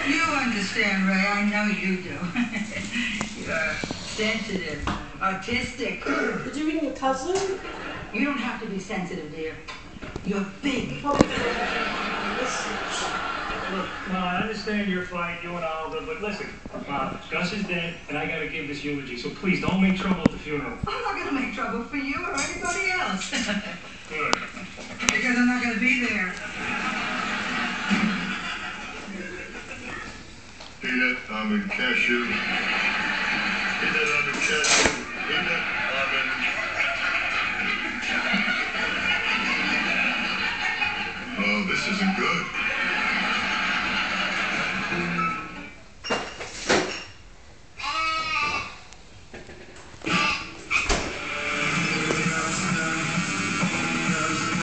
You understand, Ray. I know you do. You're sensitive, artistic. Did you meet your cousin? You don't have to be sensitive, dear. You're big. Look, Ma, I understand your fight, you and Alda, but listen, Ma, Gus is dead, and I gotta give this eulogy, so please don't make trouble at the funeral. I'm not going to make trouble for you or anybody else. Good. Because I'm not going to be there. Peanut, almond, cashew. Peanut, almond, cashew. Peanut, almond. Oh, this isn't good.